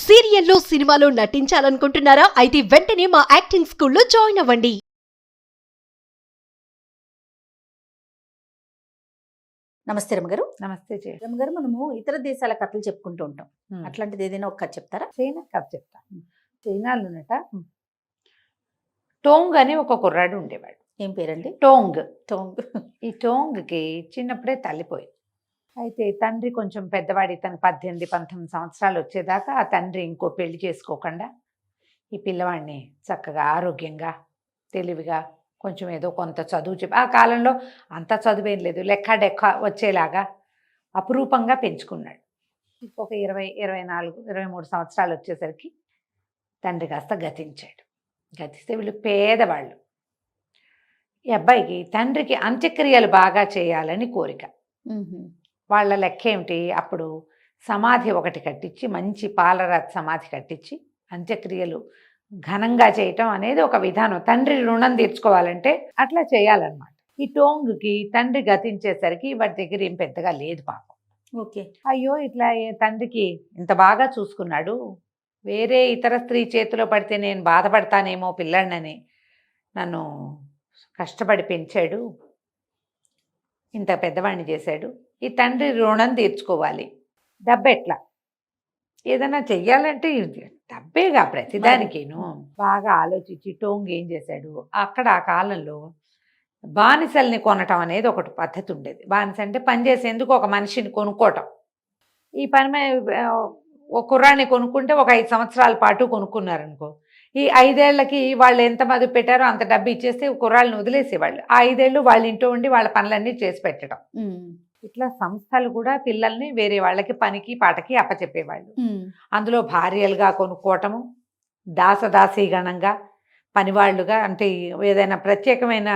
సీరియల్లో సినిమాలో నటించాలనుకుంటున్నారా? అయితే వెంటనే మా యాక్టింగ్ స్కూల్లో జాయిన్ అవ్వండి. నమస్తే రమ్మగారు. నమస్తే జయ. రమ్మగారు, మనము ఇతర దేశాల కథలు చెప్పుకుంటూ ఉంటాం. ఉమ్. అట్లాంటిది ఏదైనా ఒక కథ చెప్తారా? చైనా కథ చెప్తా. చైనాలోనట టోంగ్ అని ఒక కుర్రాడు ఉండేవాడు. ఏం పేరండి? టోంగ్. టోంగ్. ఈ టోంగ్కి చిన్నప్పుడే తల్లిపోయింది. అయితే తండ్రి కొంచెం పెద్దవాడి, తనకు 18-19 సంవత్సరాలు వచ్చేదాకా ఆ తండ్రి ఇంకో పెళ్లి చేసుకోకుండా ఈ పిల్లవాడిని చక్కగా ఆరోగ్యంగా తెలివిగా కొంచెం ఏదో కొంత చదువు చెప్పి, ఆ కాలంలో అంత చదువేం లేదు, లెక్క డెక్క వచ్చేలాగా అపురూపంగా పెంచుకున్నాడు. ఒక 24-23 సంవత్సరాలు వచ్చేసరికి తండ్రి కాస్త గతించాడు. గతిస్తే వీళ్ళు పేదవాళ్ళు. ఈ అబ్బాయికి తండ్రికి అంత్యక్రియలు బాగా చేయాలని కోరిక. వాళ్ళ లెక్క ఏమిటి, అప్పుడు సమాధి ఒకటి కట్టించి, మంచి పాలరాతి సమాధి కట్టించి అంత్యక్రియలు ఘనంగా చేయటం అనేది ఒక విధానం. తండ్రి రుణం తీర్చుకోవాలంటే అట్లా చేయాలన్నమాట. ఈ టోంగ్కి తండ్రి గతించేసరికి వాడి దగ్గర ఏం పెద్దగా లేదు పాపం. ఓకే. అయ్యో ఇట్లా తండ్రికి ఇంత బాగా చూసుకున్నాడు, వేరే ఇతర స్త్రీ చేతిలో పడితే నేను బాధపడతానేమో పిల్లాడినని నన్ను కష్టపడి పెంచాడు, ఇంత పెద్దవాడిని చేశాడు, ఈ తండ్రి రుణం తీర్చుకోవాలి. డబ్బు ఎట్లా ఏదైనా చెయ్యాలంటే డబ్బేగా ప్రతిదానికిను. బాగా ఆలోచించి టోంగ్ ఏం చేశాడు, అక్కడ ఆ కాలంలో బానిసల్ని కొనటం అనేది ఒకటి పద్ధతి ఉండేది. బానిస అంటే పనిచేసేందుకు ఒక మనిషిని కొనుక్కోవటం. ఈ పని ఒక కుర్రాన్ని కొనుక్కుంటే ఒక 5 సంవత్సరాల పాటు కొనుక్కున్నారనుకో, ఈ 5 ఏళ్లకి వాళ్ళు ఎంత మదుపు పెట్టారో అంత డబ్బు ఇచ్చేస్తే కుర్రాళ్ళని వదిలేసేవాళ్ళు. ఆ 5 ఏళ్ళు వాళ్ళ ఇంట్లో ఉండి వాళ్ళ పనులన్నీ చేసి పెట్టడం. ఇట్లా సంస్థలు కూడా పిల్లల్ని వేరే వాళ్ళకి పనికి పాటకి అప్పచెప్పేవాళ్ళు. అందులో భార్యలుగా కొనుక్కోవటము, దాసదాసీగణంగా పనివాళ్ళుగా, అంటే ఏదైనా ప్రత్యేకమైన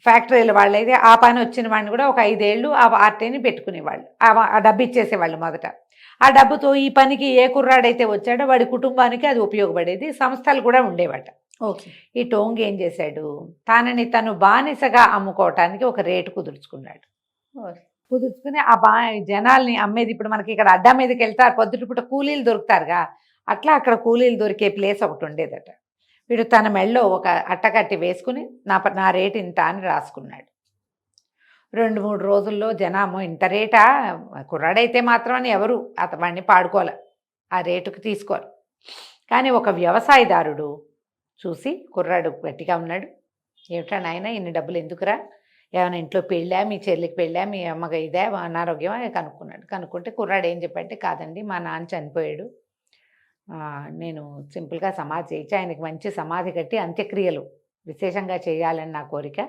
ఫ్యాక్టరీల వాళ్ళైతే ఆ పని వచ్చిన వాడిని కూడా ఒక 5 ఏళ్ళు ఆ పార్టీని పెట్టుకునేవాళ్ళు. ఆ డబ్బు ఇచ్చేసేవాళ్ళు మొదట. ఆ డబ్బుతో ఈ పనికి ఏ కుర్రాడైతే వచ్చాడో వాడి కుటుంబానికి అది ఉపయోగపడేది. సంస్థలు కూడా ఉండేవాట. ఓకే. ఈ టోంగ్ ఏం చేశాడు, తనని తను బానిసగా అమ్ముకోవటానికి ఒక రేటు కుదుర్చుకున్నాడు. కుదుర్చుకుని ఆ జనాల్ని అమ్మేది. ఇప్పుడు మనకి ఇక్కడ అడ్డా మీదకి వెళ్తారు, పొద్దుటిపూట కూలీలు దొరుకుతారుగా, అట్లా అక్కడ కూలీలు దొరికే ప్లేస్ ఒకటి ఉండేదట. వీడు తన మెళ్ళో ఒక అట్టకట్టి వేసుకుని నా రేటు ఇంత అని రాసుకున్నాడు. 2-3 రోజుల్లో జనాము ఇంత రేటా, కుర్రాడైతే మాత్రం అని ఎవరు వాడిని పాడుకోవాలి, ఆ రేటుకి తీసుకోరు. కానీ ఒక వ్యవసాయదారుడు చూసి, కుర్రాడు గట్టిగా ఉన్నాడు, ఏమిటా నాయన ఇన్ని డబ్బులు ఎందుకురా, ఏమైనా ఇంట్లో పెళ్ళా, మీ చెల్లికి పెళ్ళా, మీ అమ్మగా ఇదే అనారోగ్యమా కనుక్కున్నాడు. కనుక్కుంటే కుర్రాడు ఏం చెప్పంటే, కాదండి మా నాన్న చనిపోయాడు, నేను సింపుల్గా సమాధి చేయించి ఆయనకి మంచి సమాధి కట్టి అంత్యక్రియలు విశేషంగా చేయాలని నా కోరిక,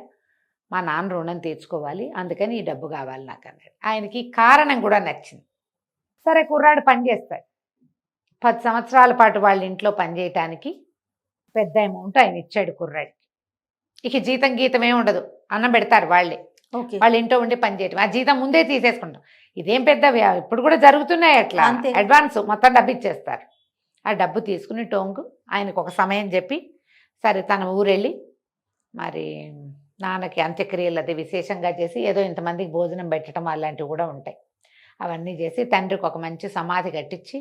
మా నాన్న రుణం తీర్చుకోవాలి, అందుకని ఈ డబ్బు కావాలి నాకు అన్నాడు. ఆయనకి కారణం కూడా నచ్చింది. సరే కుర్రాడు పని చేస్తాడు. 10 సంవత్సరాల పాటు వాళ్ళ ఇంట్లో పనిచేయటానికి పెద్ద అమౌంట్ ఆయన ఇచ్చాడు కుర్రాడికి. ఇక జీతం గీతమే ఉండదు, అన్నం పెడతారు వాళ్ళే. ఓకే. వాళ్ళ ఇంట్లో ఉండి పనిచేయటం, ఆ జీతం ముందే తీసేసుకుంటాం. ఇదేం పెద్ద ఇప్పుడు కూడా జరుగుతున్నాయి అట్లా. అంతే. అడ్వాన్స్ మొత్తం డబ్బు ఇచ్చేస్తారు. ఆ డబ్బు తీసుకుని టోంగు ఆయనకు ఒక సమయం చెప్పి, సరే తన ఊరెళ్ళి మరి నాన్నకి అంత్యక్రియలు అది విశేషంగా చేసి, ఏదో ఇంతమందికి భోజనం పెట్టడం అలాంటివి కూడా ఉంటాయి, అవన్నీ చేసి తండ్రికి ఒక మంచి సమాధి కట్టించి,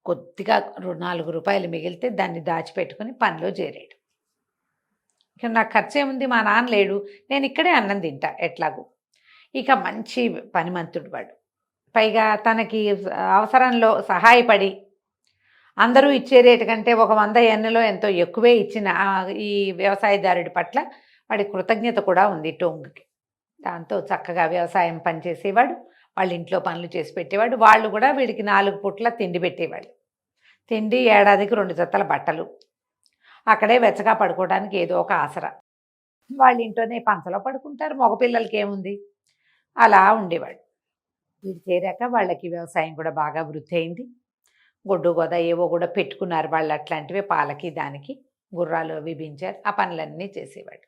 కొద్దిగా 4 రూపాయలు మిగిలితే దాన్ని దాచిపెట్టుకుని పనిలో చేరాడు. ఇక నాకు ఖర్చు ఏముంది, మా నాన్న లేడు, నేను ఇక్కడే అన్నం తింటా ఎట్లాగూ. ఇక మంచి పనిమంతుడు వాడు, పైగా తనకి అవసరంలో సహాయపడి అందరూ ఇచ్చే రేటు కంటే ఒక 100 ఎన్నెలో ఎంతో ఎక్కువే ఇచ్చిన ఈ వ్యవసాయదారుడి పట్ల వాడి కృతజ్ఞత కూడా ఉంది టోంగ్కి. దాంతో చక్కగా వ్యవసాయం పనిచేసేవాడు, వాళ్ళ ఇంట్లో పనులు చేసి పెట్టేవాడు. వాళ్ళు కూడా వీడికి 4 పూట్ల తిండి పెట్టేవాళ్ళు. తిండి, ఏడాదికి 2 జతల బట్టలు, అక్కడే వెచ్చగా పడుకోవడానికి ఏదో ఒక ఆసరా. వాళ్ళ ఇంట్లోనే పంచలో పడుకుంటారు, మగపిల్లలకి ఏముంది, అలా ఉండేవాడు. వీడు చేరాక వాళ్ళకి వ్యవసాయం కూడా బాగా వృద్ధి అయింది. గొడ్డు గోద ఏవో కూడా పెట్టుకున్నారు వాళ్ళు, అట్లాంటివే పాలకి దానికి గుర్రాలు అవి పెంచారు, ఆ పనులన్నీ చేసేవాడు.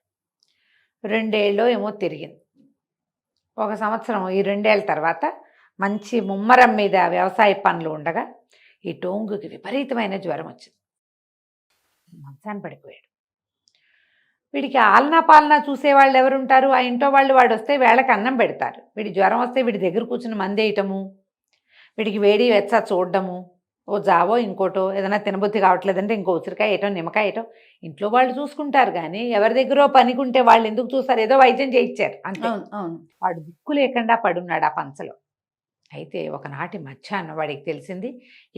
2 ఏళ్ళు ఏమో తిరిగింది. 1 సంవత్సరం, ఈ 2 ఏళ్ళ తర్వాత మంచి ముమ్మరం మీద వ్యవసాయ పనులు ఉండగా ఈ టోంగుకి విపరీతమైన జ్వరం వచ్చింది. మంచాన్ని పడిపోయాడు. వీడికి ఆలనా పాలనా చూసేవాళ్ళు ఎవరుంటారు, ఆ ఇంట్లో వాళ్ళు. వాడు వస్తే వేళకి అన్నం పెడతారు, వీడి జ్వరం వస్తే వీడి దగ్గర కూర్చుని మందేయటము, వీడికి వేడి వెచ్చ చూడడము, ఓ జావో ఇంకోటో ఏదైనా తినబుద్ధి కావట్లేదంటే ఇంకో ఉసిరికాయ ఏటో నిమ్మకాయ ఏటో ఇంట్లో వాళ్ళు చూసుకుంటారు కానీ ఎవరి దగ్గర పనికుంటే వాళ్ళు ఎందుకు చూస్తారు, ఏదో వైద్యం చేయించారు అంతే. అవును అవును. వాడు దిక్కు లేకుండా పడున్నాడు ఆ పంచలో. అయితే ఒకనాటి మధ్యాహ్నం వాడికి తెలిసింది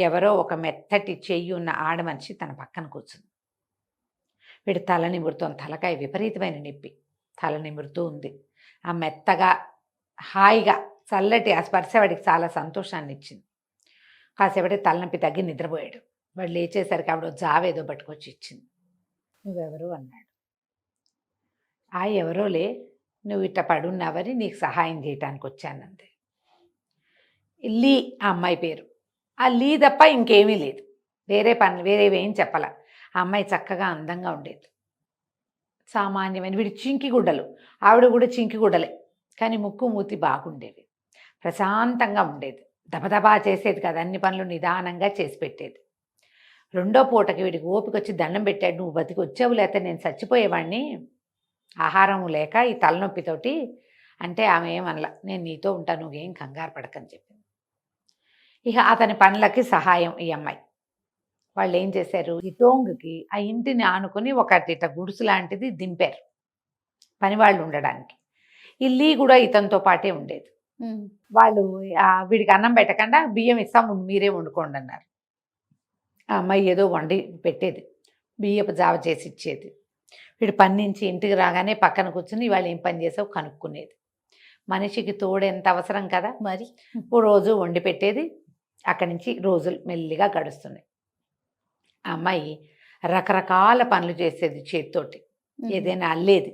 ఎవరో ఒక మెత్తటి చెయ్యి ఉన్న ఆడమనిషి తన పక్కన కూర్చుంది. వీడు తల నిమురుతోంది, తలకాయ విపరీతమైన నొప్పి, తల నిమురుతూ ఉంది. ఆ మెత్తగా హాయిగా చల్లటి ఆ స్పర్శ వాడికి చాలా సంతోషాన్ని ఇచ్చింది. కాసేపటి తలనొప్పి తగ్గి నిద్రపోయాడు. వాడు లేచేసరికి ఆవిడ జావేదో పట్టుకొచ్చి ఇచ్చింది. నువ్వెవరు అన్నాడు. ఎవరోలే, నువ్వు ఇట్ట పడున్నావని నీకు సహాయం చేయటానికి వచ్చానంతే. లీ ఆ అమ్మాయి పేరు. ఆ లీ తప్ప ఇంకేమీ లేదు, వేరే పనులు వేరేవేం చెప్పాల. ఆ అమ్మాయి చక్కగా అందంగా ఉండేది, సామాన్యమైన వీడి చింకి గుడ్డలు, ఆవిడ కూడా చింకి గుడ్డలే, కానీ ముక్కు మూతి బాగుండేవి, ప్రశాంతంగా ఉండేది, దబదబా చేసేది కదా, అన్ని పనులు నిదానంగా చేసి పెట్టేది. రెండో పూటకి వీడికి ఓపిక వచ్చి దండం పెట్టాడు. నువ్వు బతికి వచ్చావు, లేకపోతే నేను చచ్చిపోయేవాడిని ఆహారం లేక ఈ తలనొప్పితోటి అంటే ఆమె ఏమనలా, నేను నీతో ఉంటాను, నువ్వేం కంగారు పడకని చెప్పింది. ఇక అతని పనులకి సహాయం ఈ అమ్మాయి. వాళ్ళు ఏం చేశారు, ఈ టోంగుకి ఆ ఇంటిని ఆనుకొని ఒకటి ఇట గుడుసు లాంటిది దింపారు పనివాళ్ళు ఉండడానికి. ఇల్లీ కూడా ఇతనితో పాటే ఉండేది. వాళ్ళు వీడికి అన్నం పెట్టకుండా బియ్యం ఇస్తాం మీరే వండుకోండి అన్నారు. ఆ అమ్మాయి ఏదో వండి పెట్టేది, బియ్యపు జావ చేసి ఇచ్చేది. వీడు పని నుంచి ఇంటికి రాగానే పక్కన కూర్చుని వాళ్ళు ఏం పని చేసావు కనుక్కునేది. మనిషికి తోడు ఎంత అవసరం కదా మరి. ఓ రోజు వండి పెట్టేది. అక్కడి నుంచి రోజులు మెల్లిగా గడుస్తున్నాయి. ఆ అమ్మాయి రకరకాల పనులు చేసేది చేతితోటి, ఏదైనా అల్లేది.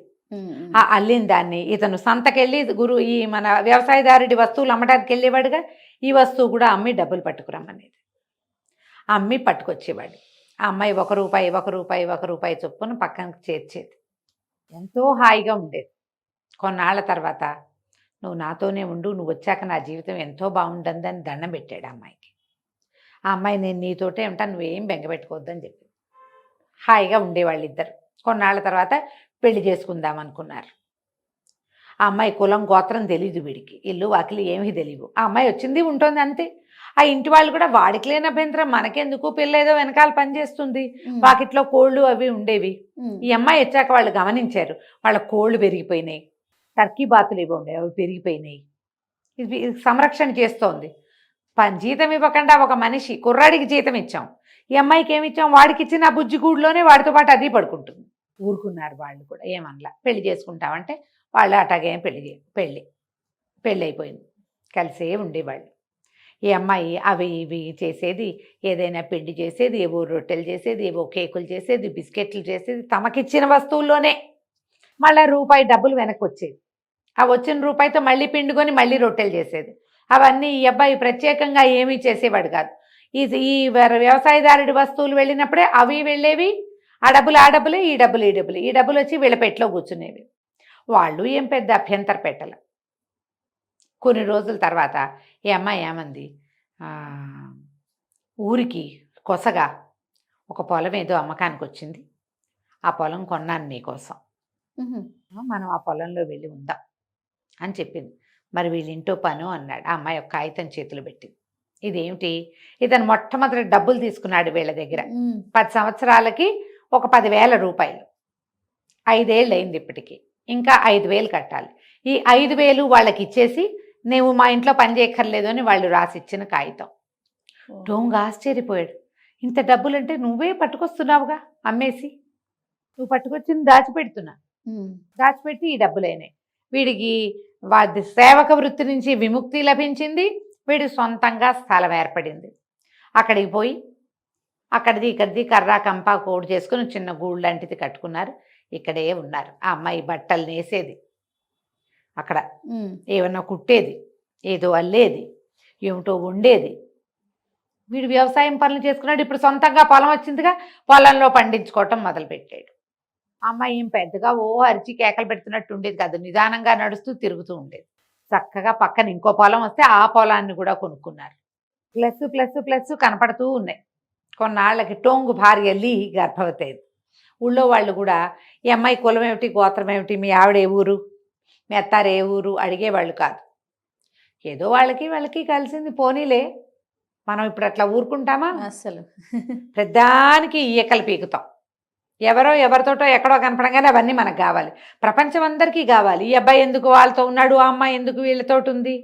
ఆ అల్లిన దాన్ని ఇతను సంతకెళ్ళి ఈ మన వ్యవసాయదారుడి వస్తువులు అమ్మడానికి వెళ్ళేవాడుగా, ఈ వస్తువు కూడా అమ్మి డబ్బులు పట్టుకురమ్మనేది. అమ్మి పట్టుకొచ్చేవాడు. ఆ అమ్మాయి ఒక రూపాయి చొప్పున పక్కనకి చేర్చేది. ఎంతో హాయిగా ఉండేది. కొన్నాళ్ళ తర్వాత నువ్వు నాతోనే ఉండు, నువ్వు వచ్చాక నా జీవితం ఎంతో బాగుంటుందని దండం పెట్టాడు ఆ అమ్మాయికి. ఆ అమ్మాయి నేను నీతోటే ఉంటాను, నువ్వేం బెంగపెట్టుకోవద్దని చెప్పింది. హాయిగా ఉండేవాళ్ళు ఇద్దరు. కొన్నాళ్ళ తర్వాత పెళ్లి చేసుకుందాం అనుకున్నారు. ఆ అమ్మాయి కులం గోత్రం తెలీదు వీడికి, ఇల్లు వాకిలి ఏమీ తెలియవు. ఆ అమ్మాయి వచ్చింది ఉంటుంది అంతే. ఆ ఇంటి వాళ్ళు కూడా వాడికి లేని అభ్యంతరం మనకెందుకు, పిల్ల ఏదో వెనకాల పనిచేస్తుంది, వాకిట్లో కోళ్ళు అవి ఉండేవి. ఈ అమ్మాయి వచ్చాక వాళ్ళు గమనించారు, వాళ్ళ కోళ్ళు పెరిగిపోయినాయి, టర్కీ బాతులు ఇవి ఉండేవి అవి పెరిగిపోయినాయి. ఇది సంరక్షణ చేస్తోంది. జీతం ఇవ్వకుండా ఒక మనిషి కుర్రాడికి జీతం ఇచ్చాం, ఈ అమ్మాయికి ఏమి ఇచ్చాం, వాడికి ఇచ్చిన ఆ బుజ్జిగూడులోనే వాడితో పాటు అది పడుకుంటుంది. ఊరుకున్నారు వాళ్ళు కూడా, ఏమనలా. పెళ్లి చేసుకుంటామంటే వాళ్ళు అటాగే పెళ్ళి అయిపోయింది. కలిసే ఉండేవాళ్ళు. ఈ అమ్మాయి అవి ఇవి చేసేది, ఏదైనా పిండి చేసేది, ఏవో రొట్టెలు చేసేది, ఏవో కేకులు చేసేది, బిస్కెట్లు చేసేది, తమకిచ్చిన వస్తువుల్లోనే మళ్ళీ రూపాయి డబ్బులు వెనక్కి వచ్చేది. ఆ వచ్చిన రూపాయితో మళ్ళీ పిండుకొని మళ్ళీ రొట్టెలు చేసేది. అవన్నీ ఈ అబ్బాయి ప్రత్యేకంగా ఏమీ చేసేవాడు కాదు. ఈ వ్యవసాయదారుడి వస్తువులు వెళ్ళినప్పుడే అవి వెళ్ళేవి, ఆ డబ్బులే, ఈ డబ్బులు వచ్చి వీళ్ళ పెట్లో కూర్చునేవి. వాళ్ళు ఏం పెద్ద అభ్యంతర పెట్టలే. కొన్ని రోజుల తర్వాత ఈ అమ్మాయి ఏమంది, ఊరికి కొసగా ఒక పొలం ఏదో అమ్మకానికి వచ్చింది, ఆ పొలం కొన్నాను నీకోసం, మనం ఆ పొలంలో వెళ్ళి ఉందాం అని చెప్పింది. మరి వీళ్ళింటో పను అన్నాడు. ఆ అమ్మాయి ఒక కాగితం చేతులు పెట్టింది. ఇదేమిటి, ఇతను మొట్టమొదటి డబ్బులు తీసుకున్నాడు వీళ్ళ దగ్గర 10 సంవత్సరాలకి ఒక 10,000 రూపాయలు. 5 ఏళ్ళు అయింది ఇప్పటికి, ఇంకా 5,000 కట్టాలి. ఈ 5,000 వాళ్ళకి ఇచ్చేసి నువ్వు మా ఇంట్లో పని చేయక్కర్లేదు అని వాళ్ళు రాసిచ్చిన కాగితం. డోంగ్ ఆశ్చర్యపోయాడు. ఇంత డబ్బులంటే నువ్వే పట్టుకొస్తున్నావుగా అమ్మేసి, నువ్వు పట్టుకొచ్చింది దాచిపెట్టి ఈ డబ్బులైనాయి. వీడికి సేవక వృత్తి నుంచి విముక్తి లభించింది, వీడి సొంతంగా స్థలం ఏర్పడింది. అక్కడికి పోయి ఇక్కడిది కర్రా కంపా కోడి చేసుకుని చిన్న గూడు లాంటిది కట్టుకున్నారు. ఇక్కడే ఉన్నారు. ఆ అమ్మాయి బట్టలు నేసేది, అక్కడ ఏమన్నా కుట్టేది, ఏదో అల్లేది, ఏమిటో వండేది. వీడు వ్యవసాయం పనులు చేసుకున్నాడు. ఇప్పుడు సొంతంగా పొలం వచ్చిందిగా, పొలంలో పండించుకోవటం మొదలుపెట్టాడు. అమ్మాయి ఏం పెద్దగా అరిచి కేకలు పెడుతున్నట్టు ఉండేది కాదు, నిదానంగా నడుస్తూ తిరుగుతూ ఉండేది. చక్కగా పక్కన ఇంకో పొలం వస్తే ఆ పొలాన్ని కూడా కొనుక్కున్నారు. ప్లస్ కనపడుతూ ఉన్నాయి. కొన్నాళ్ళకి టోంగు భార్య లీ గర్భవతి అయింది. ఊళ్ళో వాళ్ళు కూడా ఈ అమ్మాయి కులం ఏమిటి, గోత్రం ఏమిటి, మీ ఆవిడ ఏ ఊరు, మీ అత్తారు ఏ ఊరు అడిగేవాళ్ళు కాదు. ఏదో వాళ్ళకి కలిసింది పోనీలే మనం ఇప్పుడు అట్లా ఊరుకుంటామా? అసలు ప్రధానికి ఈయకలు పీకుతాం. ఎవరితోటో ఎక్కడో కనపడంగానే అవన్నీ మనకు కావాలి. ప్రపంచం అందరికీ కావాలి. ఈ అబ్బాయి ఎందుకు వాళ్ళతో ఉన్నాడు, ఆ అమ్మాయి ఎందుకు వీళ్ళతోటి ఉంది.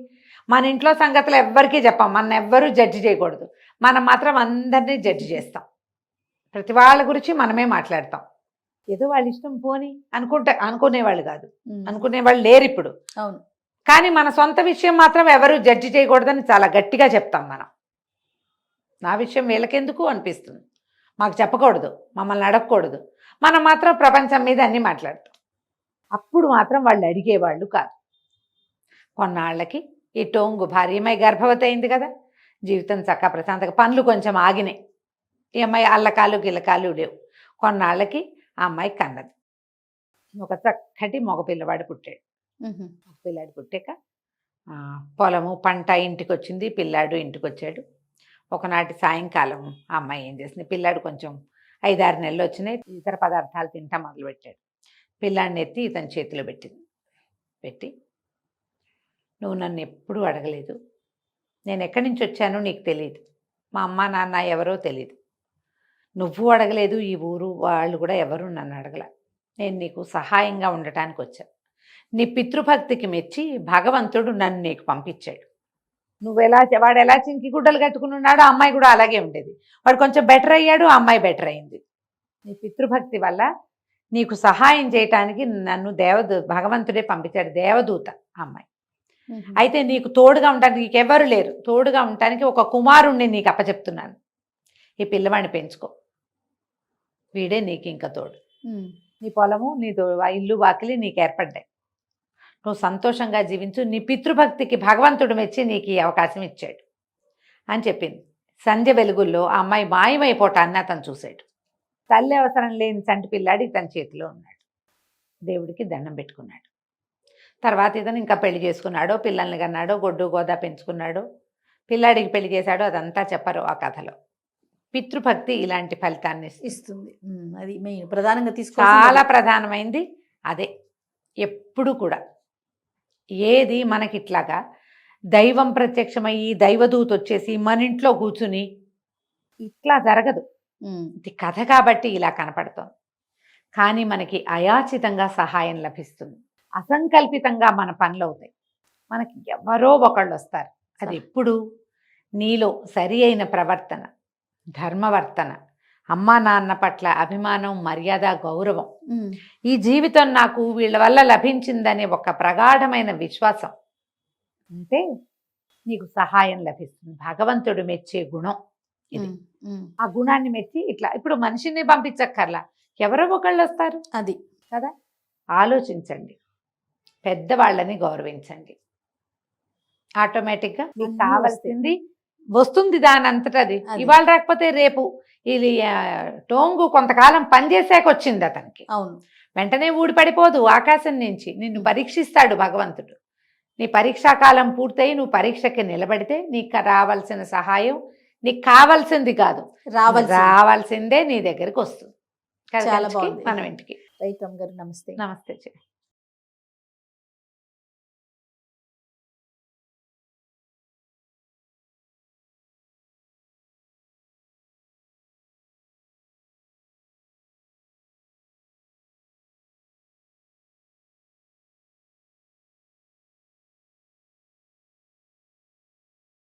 మన ఇంట్లో సంగతులు ఎవ్వరికీ చెప్పాం. మన ఎవ్వరూ జడ్జి చేయకూడదు. మనం మాత్రం అందరినీ జడ్జి చేస్తాం. ప్రతి వాళ్ళ గురించి మనమే మాట్లాడతాం. ఏదో వాళ్ళ ఇష్టం పోని అనుకునేవాళ్ళు కాదు, అనుకునేవాళ్ళు లేరు ఇప్పుడు. అవును. కానీ మన సొంత విషయం మాత్రం ఎవరు జడ్జి చేయకూడదని చాలా గట్టిగా చెప్తాం మనం. నా విషయం వీళ్ళకెందుకు అనిపిస్తుంది, మాకు చెప్పకూడదు, మమ్మల్ని అడగకూడదు. మనం మాత్రం ప్రపంచం మీద అన్నీ మాట్లాడతాం. అప్పుడు మాత్రం వాళ్ళు అడిగేవాళ్ళు కాదు. కొన్నాళ్ళకి ఈ టోంగు భార్యమై గర్భవతి అయింది కదా, జీవితం చక్క ప్రశాంతంగా, పనులు కొంచెం ఆగినాయి. ఈ అమ్మాయి అల్లకాలు గిల్లకాలు లేవు. కొన్నాళ్ళకి ఆ అమ్మాయి కన్నది. ఒక చక్కటి మగ పిల్లవాడు పుట్టాడు. పిల్లాడు పుట్టాక పొలము పంట ఇంటికి వచ్చింది, పిల్లాడు ఇంటికి వచ్చాడు. ఒకనాటి సాయంకాలం ఆ అమ్మాయి ఏం చేసింది, పిల్లాడు కొంచెం 5-6 నెలలు వచ్చినాయి, ఇతర పదార్థాలు తింటా మొదలుపెట్టాడు. పిల్లాడిని ఎత్తి ఇతని చేతిలో పెట్టి, నువ్వు నన్ను ఎప్పుడూ అడగలేదు, నేను ఎక్కడి నుంచి వచ్చానో నీకు తెలియదు, మా అమ్మ నాన్న ఎవరో తెలియదు, నువ్వు అడగలేదు, ఈ ఊరు వాళ్ళు కూడా ఎవరు నన్ను అడగల. నేను నీకు సహాయంగా ఉండటానికి వచ్చాను. నీ పితృభక్తికి మెచ్చి భగవంతుడు నన్ను నీకు పంపించాడు. వాడు ఎలా చింకి గుడ్డలు కట్టుకుని ఉన్నాడో ఆ అమ్మాయి కూడా అలాగే ఉండేది. వాడు కొంచెం బెటర్ అయ్యాడు, ఆ అమ్మాయి బెటర్ అయింది. నీ పితృభక్తి వల్ల నీకు సహాయం చేయటానికి నన్ను భగవంతుడే పంపించాడు, దేవదూత ఆ అమ్మాయి. అయితే నీకు తోడుగా ఉండడానికి నీకు ఎవరు లేరు, తోడుగా ఉండటానికి ఒక కుమారుణ్ణి నీకు అప్పచెప్తున్నాను. ఈ పిల్లవాడిని పెంచుకో, వీడే నీకు ఇంకా తోడు. నీ పొలము, నీ ఇల్లు వాకిలి నీకు ఏర్పడ్డాయి, నువ్వు సంతోషంగా జీవించు, నీ పితృభక్తికి భగవంతుడు మెచ్చి నీకు ఈ అవకాశం ఇచ్చాడు అని చెప్పింది. సంధ్య వెలుగుల్లో ఆ అమ్మాయి మాయమైపోవటాన్ని అతను చూశాడు. తల్లి అవసరం లేని చంటి పిల్లాడి తన చేతిలో ఉన్నాడు. దేవుడికి దండం పెట్టుకున్నాడు. తర్వాత ఇతను ఇంకా పెళ్లి చేసుకున్నాడో, పిల్లల్ని కన్నాడో, గొడ్డు గోదా పెంచుకున్నాడో, పిల్లాడికి పెళ్లి చేశాడో, అదంతా చెప్పరు ఆ కథలో. పితృభక్తి ఇలాంటి ఫలితాన్ని ఇస్తుంది. అది మెయిన్ ప్రధానంగా చాలా ప్రధానమైంది అదే. ఎప్పుడు కూడా ఏది మనకి ఇట్లాగా దైవం ప్రత్యక్షమయ్యి దైవదూత వచ్చేసి మన ఇంట్లో కూర్చుని ఇట్లా జరగదు. ఇది కథ కాబట్టి ఇలా కనపడుతుంది. కానీ మనకి అయాచితంగా సహాయం లభిస్తుంది. అసంకల్పితంగా మన పనులు అవుతాయి. మనకి ఎవరో ఒకళ్ళు వస్తారు. అది ఎప్పుడు నీలో సరి అయిన ప్రవర్తన, ధర్మవర్తన, అమ్మా నాన్న పట్ల అభిమానం, మర్యాద, గౌరవం, ఈ జీవితం నాకు వీళ్ళ వల్ల లభించిందనే ఒక ప్రగాఢమైన విశ్వాసం అంటే నీకు సహాయం లభిస్తుంది. భగవంతుడు మెచ్చే గుణం ఇది. ఆ గుణాన్ని మెచ్చి ఇట్లా ఇప్పుడు మనిషిని పంపించక్కర్లా, ఎవరో ఒకళ్ళు వస్తారు. అది కదా, ఆలోచించండి, పెద్దవాళ్ళని గౌరవించండి, ఆటోమేటిక్గా మీకు కావాల్సింది వస్తుంది దాని అంతటా. అది ఇవాళ రాకపోతే రేపు. ఇది టోంగు కొంతకాలం పనిచేసాక వచ్చింది అతనికి. అవును, వెంటనే ఊడిపడిపోదు. ఆకాశం నుంచి నిన్ను పరీక్షిస్తాడు భగవంతుడు. నీ పరీక్షాకాలం పూర్తయి నువ్వు పరీక్షకి నిలబడితే నీకు రావాల్సిన సహాయం, నీకు కావాల్సింది కాదు, రావాల్సిందే నీ దగ్గరికి వస్తుంది. చాలా బాగుంది. మన ఇంటికి. రైట్ గారు, నమస్తే. నమస్తే.